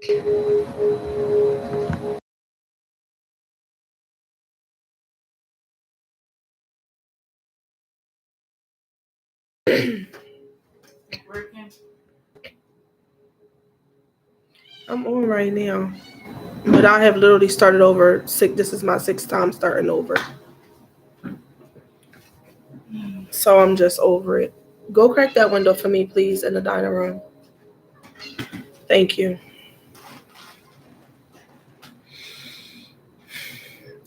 I'm on right now, but I have literally started over. This is my sixth time starting over, so I'm just over it. Go crack that window for me, please, in the dining room. Thank you.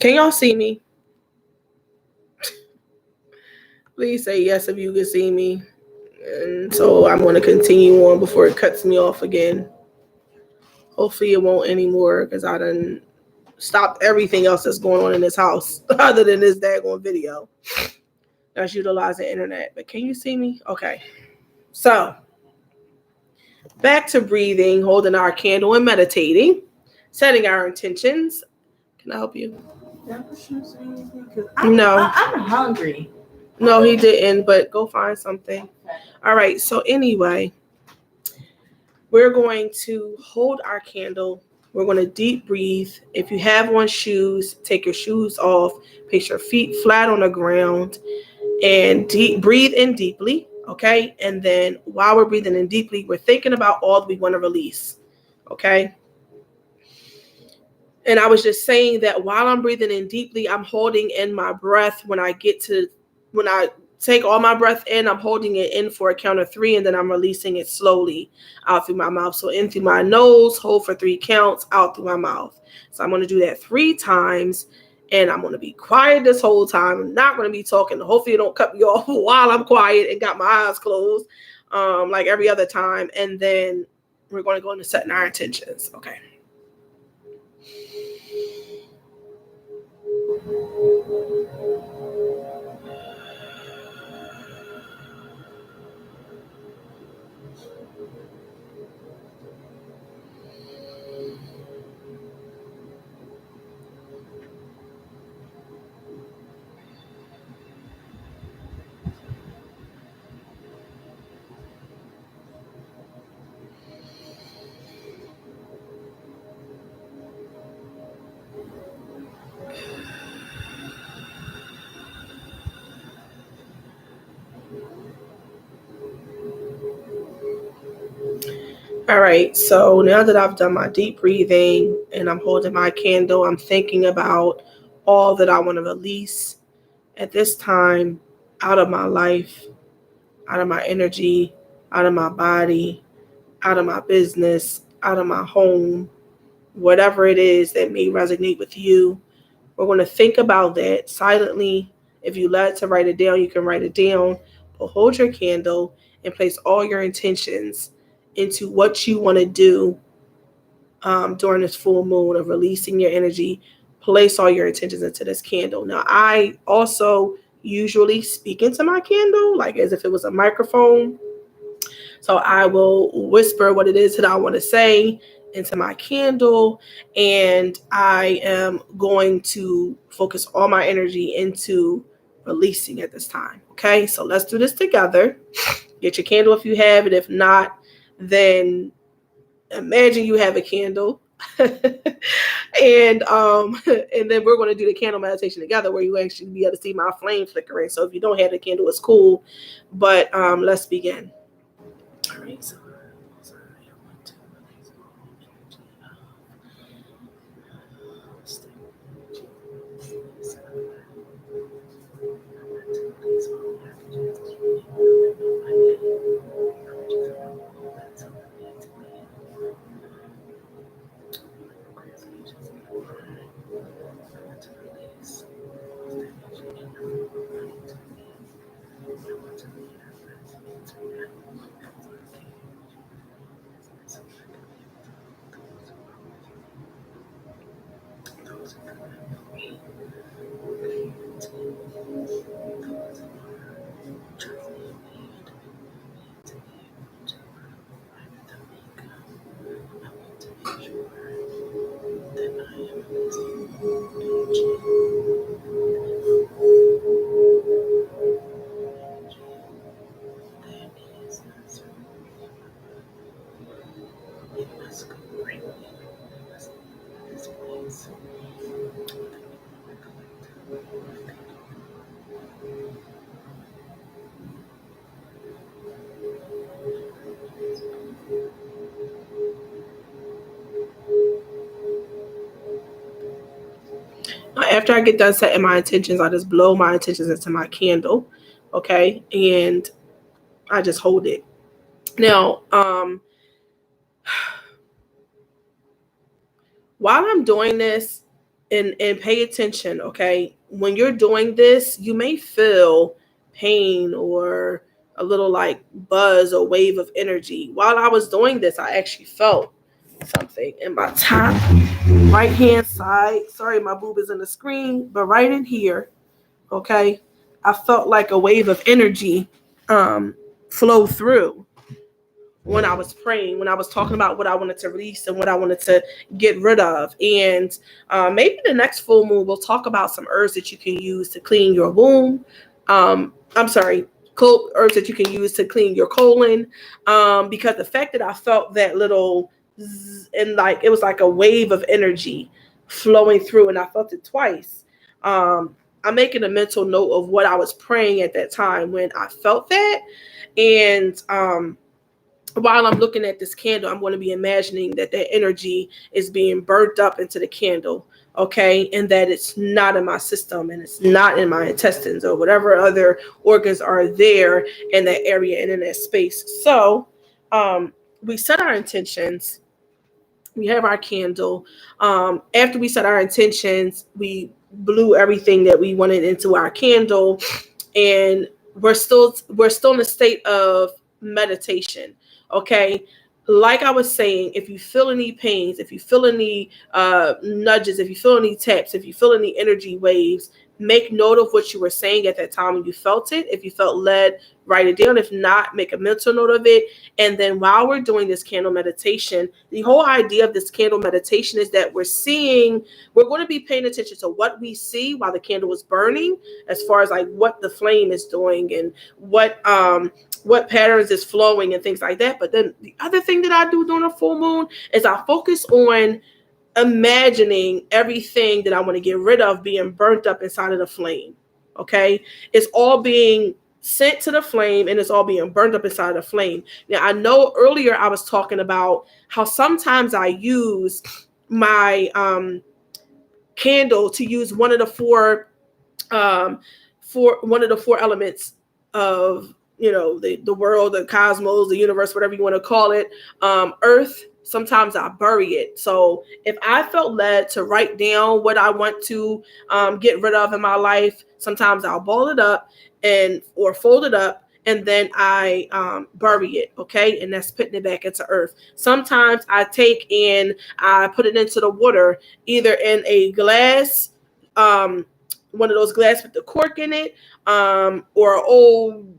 Can y'all see me? Please say yes if you can see me. And so I'm going to continue on before it cuts me off again. Hopefully it won't anymore because I done stopped everything else that's going on in this house other than this daggone video that's utilizing the internet. But can you see me? Okay. So back to breathing, holding our candle and meditating, setting our intentions. Can I help you? No. I'm hungry. No, he didn't, but go find something. All right. So anyway, we're going to hold our candle. We're going to deep breathe. If you have on shoes, take your shoes off. Place your feet flat on the ground and breathe in deeply. Okay. And then while we're breathing in deeply, we're thinking about all that we want to release. Okay. And I was just saying that while I'm breathing in deeply, I'm holding in my breath. When I take all my breath in, I'm holding it in for a count of 3, and then I'm releasing it slowly out through my mouth. So in through my nose, hold for 3 counts, out through my mouth. So I'm going to do that 3 times, and I'm going to be quiet this whole time. I'm not going to be talking. Hopefully you don't cut me off while I'm quiet and got my eyes closed like every other time. And then we're going to go into setting our intentions. Okay. All right, so now that I've done my deep breathing and I'm holding my candle, I'm thinking about all that I want to release at this time out of my life, out of my energy, out of my body, out of my business, out of my home, whatever it is that may resonate with you. We're going to think about that silently. If you like to write it down, you can write it down, but hold your candle and place all your intentions into what you want to do during this full moon of releasing your energy. Place all your intentions into this candle. Now, I also usually speak into my candle like as if it was a microphone. So I will whisper what it is that I want to say into my candle, and I am going to focus all my energy into releasing at this time. Okay, so let's do this together. Get your candle if you have it. If not, then imagine you have a candle. and then we're going to do the candle meditation together where you actually be able to see my flame flickering. So if you don't have the candle, it's cool, but let's begin. All right, so After I get done setting my intentions, I just blow my intentions into my candle, okay, and I just hold it. Now, while I'm doing this, and pay attention, okay, when you're doing this, you may feel pain or a little like buzz or wave of energy. While I was doing this, I actually felt something in my top right hand side. Sorry, my boob is in the screen, but right in here, okay, I felt like a wave of energy um, flow through when I was praying, when I was talking about what I wanted to release and what I wanted to get rid of. And maybe the next full moon, we'll talk about some herbs that you can use to clean your womb. I'm sorry, herbs that you can use to clean your colon. Because the fact that I felt that little and like it was like a wave of energy flowing through, and I felt it twice. I'm making a mental note of what I was praying at that time when I felt that. And while I'm looking at this candle, I'm going to be imagining that that energy is being burnt up into the candle, okay, and that it's not in my system and it's not in my intestines or whatever other organs are there in that area and in that space. So we set our intentions. We have our candle. After we set our intentions, we blew everything that we wanted into our candle, and we're still in a state of meditation. Okay, like I was saying, if you feel any pains, if you feel any nudges, if you feel any taps, if you feel any energy waves, make note of what you were saying at that time when you felt it. If you felt led, write it down. If not, make a mental note of it. And then while we're doing this candle meditation, the whole idea of this candle meditation is that we're going to be paying attention to what we see while the candle is burning, as far as like what the flame is doing and what patterns is flowing and things like that. But then the other thing that I do during a full moon is I focus on imagining everything that I want to get rid of being burnt up inside of the flame. Okay. It's all being sent to the flame and it's all being burned up inside the flame. Now, I know earlier I was talking about how sometimes I use my candle to use one of the four elements of the world, the cosmos, the universe, whatever you want to call it. Earth. Sometimes I bury it. So if I felt led to write down what I want to get rid of in my life, sometimes I'll ball it up or fold it up, and then I bury it. Okay, and that's putting it back into earth. Sometimes I take and I put it into the water, either in a glass, one of those glass with the cork in it, or old,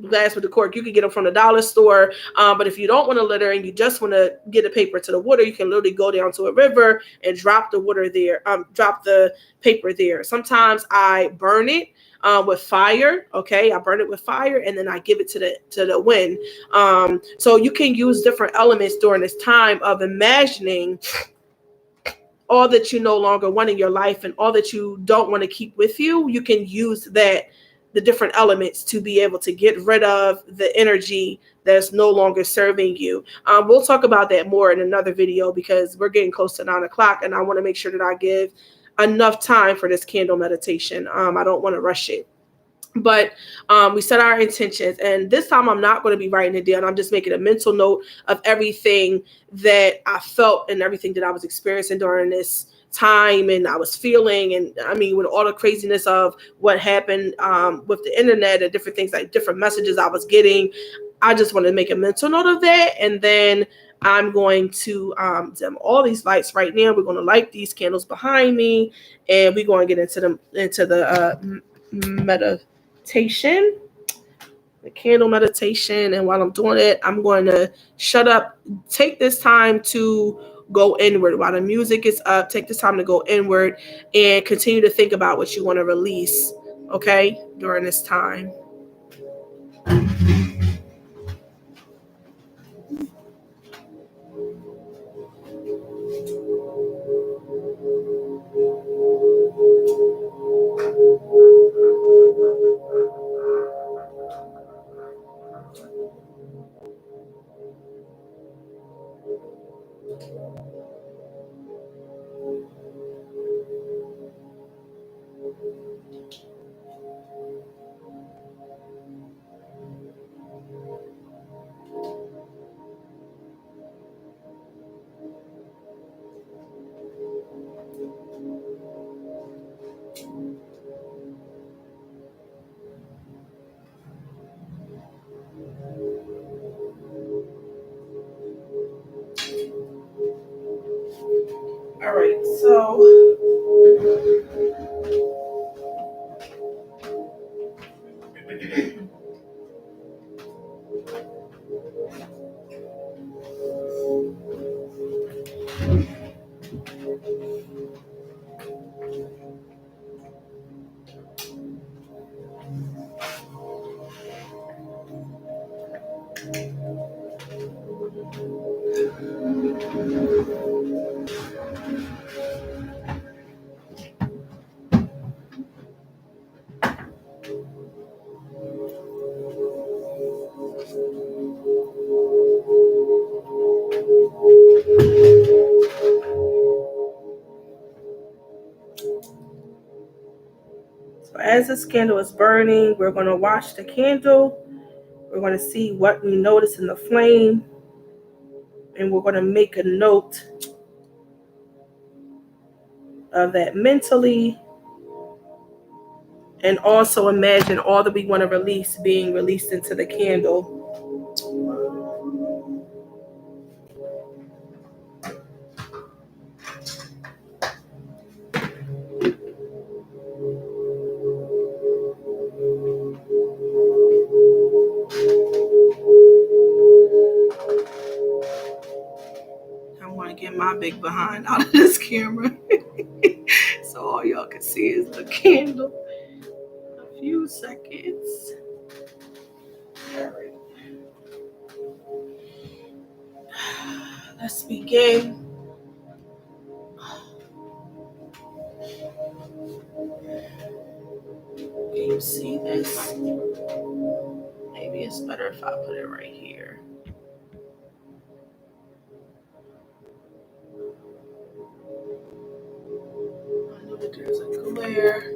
glass with the cork. You can get them from the dollar store. But if you don't want to litter and you just want to get a paper to the water, you can literally go down to a river and drop the water there. Drop the paper there. Sometimes I burn it with fire. Okay, I burn it with fire and then I give it to the wind. So you can use different elements during this time of imagining all that you no longer want in your life and all that you don't want to keep with you. You can use the different elements to be able to get rid of the energy that's no longer serving you. We'll talk about that more in another video because we're getting close to 9 o'clock and I want to make sure that I give enough time for this candle meditation. I don't want to rush it. But we set our intentions, and this time I'm not going to be writing it down. I'm just making a mental note of everything that I felt and everything that I was experiencing during this time and I was feeling. And I mean, with all the craziness of what happened with the internet and different things, like different messages I was getting, I just want to make a mental note of that. And then I'm going to dim all these lights right now. We're going to light these candles behind me, and we're going to get into the meditation, the candle meditation. And while I'm doing it, I'm going to shut up, take this time to go inward. While the music is up, take this time to go inward and continue to think about what you want to release, okay, during this time. All right, so as this candle is burning, we're going to watch the candle. We're going to see what we notice in the flame. And we're going to make a note of that mentally. And also imagine all that we want to release being released into the candle. I want to get my big behind out of this camera. So all y'all can see is the candle. A few seconds. All right. Let's begin. Can you see this? Maybe it's better if I put it right here. I know that there's a glare.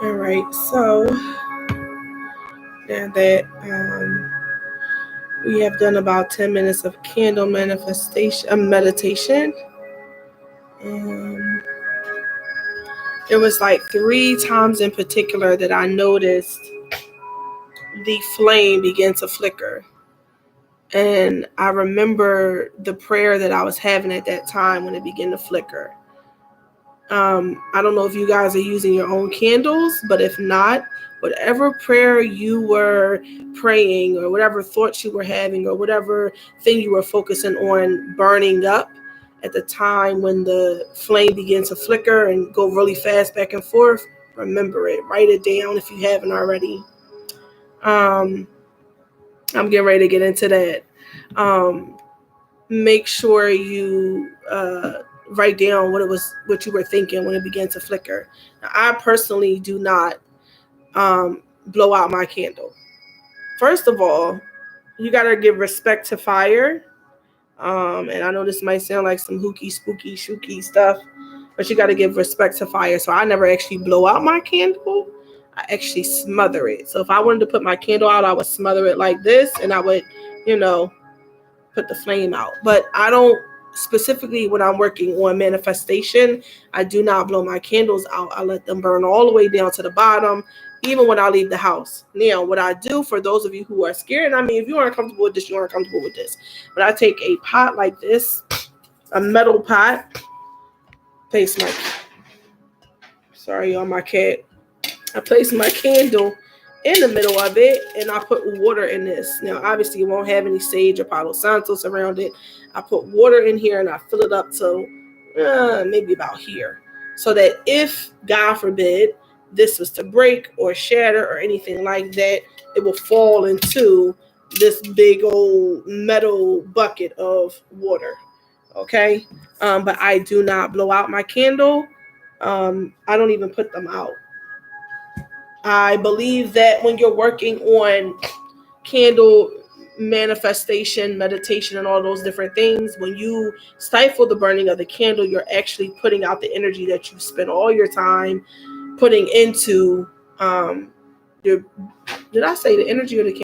All right, so now that we have done about 10 minutes of candle manifestation, meditation. There was like 3 times in particular that I noticed the flame began to flicker. And I remember the prayer that I was having at that time when it began to flicker. I don't know if you guys are using your own candles, but if not, whatever prayer you were praying or whatever thoughts you were having or whatever thing you were focusing on burning up at the time when the flame began to flicker and go really fast back and forth, remember it. Write it down if you haven't already. I'm getting ready to get into that. Make sure you write down what you were thinking when it began to flicker. Now, I personally do not blow out my candle. First of all, you gotta give respect to fire. And I know this might sound like some hooky, spooky, shooky stuff, but you gotta give respect to fire. So I never actually blow out my candle. I actually smother it. So if I wanted to put my candle out, I would smother it like this, and I would, put the flame out. But I don't specifically when I'm working on manifestation, I do not blow my candles out. I let them burn all the way down to the bottom, even when I leave the house. Now, what I do for those of you who are scared, I mean, if you aren't comfortable with this, you aren't comfortable with this. But I take a pot like this, a metal pot, place my, sorry, on my cat. I place my candle in the middle of it, and I put water in this. Now, obviously, it won't have any sage or Palo Santos around it. I put water in here, and I fill it up to maybe about here, so that if, God forbid, this was to break or shatter or anything like that, it will fall into this big old metal bucket of water. Okay? But I do not blow out my candle. I don't even put them out. I believe that when you're working on candle manifestation, meditation, and all those different things, when you stifle the burning of the candle, you're actually putting out the energy that you spent all your time putting into your, did I say the energy or the candle?